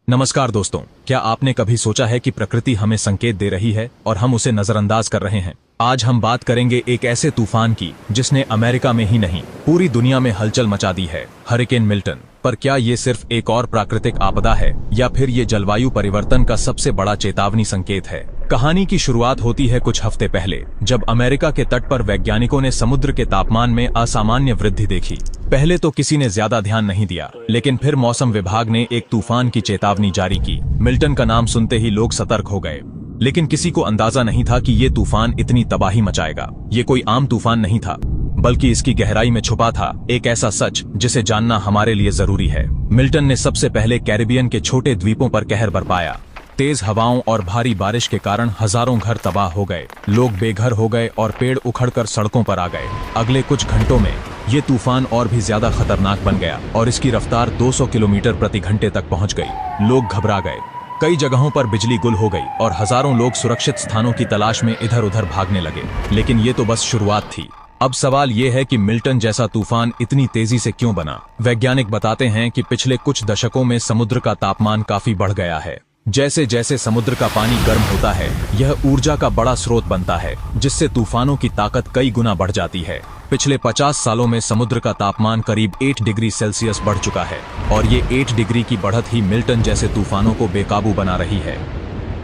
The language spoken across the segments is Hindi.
नमस्कार दोस्तों, क्या आपने कभी सोचा है कि प्रकृति हमें संकेत दे रही है और हम उसे नजरअंदाज कर रहे हैं। आज हम बात करेंगे एक ऐसे तूफान की जिसने अमेरिका में ही नहीं पूरी दुनिया में हलचल मचा दी है, हरिकेन मिल्टन। पर क्या ये सिर्फ एक और प्राकृतिक आपदा है या फिर ये जलवायु परिवर्तन का सबसे बड़ा चेतावनी संकेत है। कहानी की शुरुआत होती है कुछ हफ्ते पहले, जब अमेरिका के तट पर वैज्ञानिकों ने समुद्र के तापमान में असामान्य वृद्धि देखी। पहले तो किसी ने ज्यादा ध्यान नहीं दिया, लेकिन फिर मौसम विभाग ने एक तूफान की चेतावनी जारी की। मिल्टन का नाम सुनते ही लोग सतर्क हो गए, लेकिन किसी को अंदाजा नहीं था कि ये तूफान इतनी तबाही मचाएगा। ये कोई आम तूफान नहीं था, बल्कि इसकी गहराई में छुपा था एक ऐसा सच जिसे जानना हमारे लिए जरूरी है। मिल्टन ने सबसे पहले कैरिबियन के छोटे द्वीपों पर कहर बरपाया। तेज हवाओं और भारी बारिश के कारण हजारों घर तबाह हो गए, लोग बेघर हो गए और पेड़ उखड़कर सड़कों पर आ गए। अगले कुछ घंटों में ये तूफान और भी ज्यादा खतरनाक बन गया और इसकी रफ्तार 200 किलोमीटर प्रति घंटे तक पहुंच गई। लोग घबरा गए, कई जगहों पर बिजली गुल हो गई और हजारों लोग सुरक्षित स्थानों की तलाश में इधर उधर भागने लगे। लेकिन ये तो बस शुरुआत थी। अब सवाल ये है कि मिल्टन जैसा तूफान इतनी तेजी से क्यों बना। वैज्ञानिक बताते हैं कि पिछले कुछ दशकों में समुद्र का तापमान काफी बढ़ गया है। जैसे जैसे समुद्र का पानी गर्म होता है, यह ऊर्जा का बड़ा स्रोत बनता है, जिससे तूफानों की ताकत कई गुना बढ़ जाती है। पिछले 50 सालों में समुद्र का तापमान करीब 8 डिग्री सेल्सियस बढ़ चुका है और ये 8 डिग्री की बढ़त ही मिल्टन जैसे तूफानों को बेकाबू बना रही है।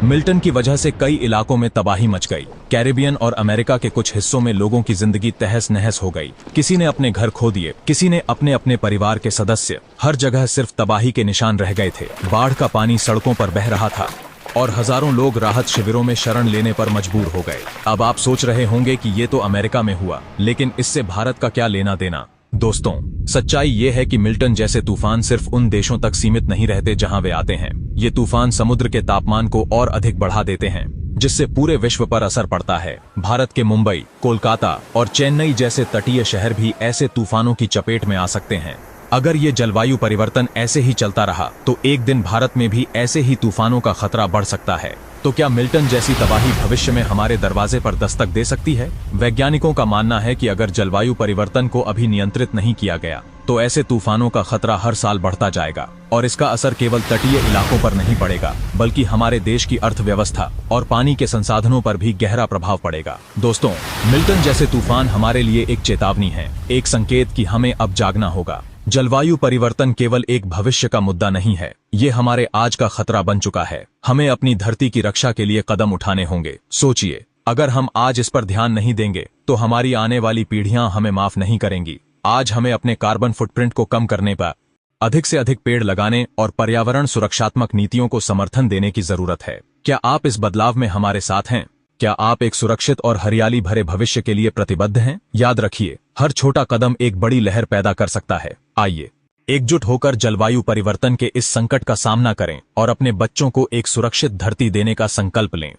मिल्टन की वजह से कई इलाकों में तबाही मच गई। कैरिबियन और अमेरिका के कुछ हिस्सों में लोगों की जिंदगी तहस नहस हो गई। किसी ने अपने घर खो दिए, किसी ने अपने अपने परिवार के सदस्य। हर जगह सिर्फ तबाही के निशान रह गए थे। बाढ़ का पानी सड़कों पर बह रहा था और हजारों लोग राहत शिविरों में शरण लेने पर मजबूर हो गए। अब आप सोच रहे होंगे कि ये तो अमेरिका में हुआ, लेकिन इससे भारत का क्या लेना देना। दोस्तों, सच्चाई ये है कि मिल्टन जैसे तूफान सिर्फ उन देशों तक सीमित नहीं रहते जहां वे आते हैं। ये तूफान समुद्र के तापमान को और अधिक बढ़ा देते हैं, जिससे पूरे विश्व पर असर पड़ता है। भारत के मुंबई, कोलकाता और चेन्नई जैसे तटीय शहर भी ऐसे तूफानों की चपेट में आ सकते हैं। अगर ये जलवायु परिवर्तन ऐसे ही चलता रहा तो एक दिन भारत में भी ऐसे ही तूफानों का खतरा बढ़ सकता है। तो क्या मिल्टन जैसी तबाही भविष्य में हमारे दरवाजे पर दस्तक दे सकती है? वैज्ञानिकों का मानना है कि अगर जलवायु परिवर्तन को अभी नियंत्रित नहीं किया गया तो ऐसे तूफानों का खतरा हर साल बढ़ता जाएगा और इसका असर केवल तटीय इलाकों पर नहीं पड़ेगा, बल्कि हमारे देश की अर्थव्यवस्था और पानी के संसाधनों पर भी गहरा प्रभाव पड़ेगा। दोस्तों, मिल्टन जैसे तूफान हमारे लिए एक चेतावनी है, एक संकेत कि हमें अब जागना होगा। जलवायु परिवर्तन केवल एक भविष्य का मुद्दा नहीं है, ये हमारे आज का खतरा बन चुका है। हमें अपनी धरती की रक्षा के लिए कदम उठाने होंगे। सोचिए, अगर हम आज इस पर ध्यान नहीं देंगे तो हमारी आने वाली पीढ़ियां हमें माफ नहीं करेंगी। आज हमें अपने कार्बन फुटप्रिंट को कम करने पर अधिक से अधिक पेड़ लगाने और पर्यावरण सुरक्षात्मक नीतियों को समर्थन देने की जरूरत है। क्या आप इस बदलाव में हमारे साथ हैं? क्या आप एक सुरक्षित और हरियाली भरे भविष्य के लिए प्रतिबद्ध हैं? याद रखिए, हर छोटा कदम एक बड़ी लहर पैदा कर सकता है। आइए एकजुट होकर जलवायु परिवर्तन के इस संकट का सामना करें और अपने बच्चों को एक सुरक्षित धरती देने का संकल्प लें।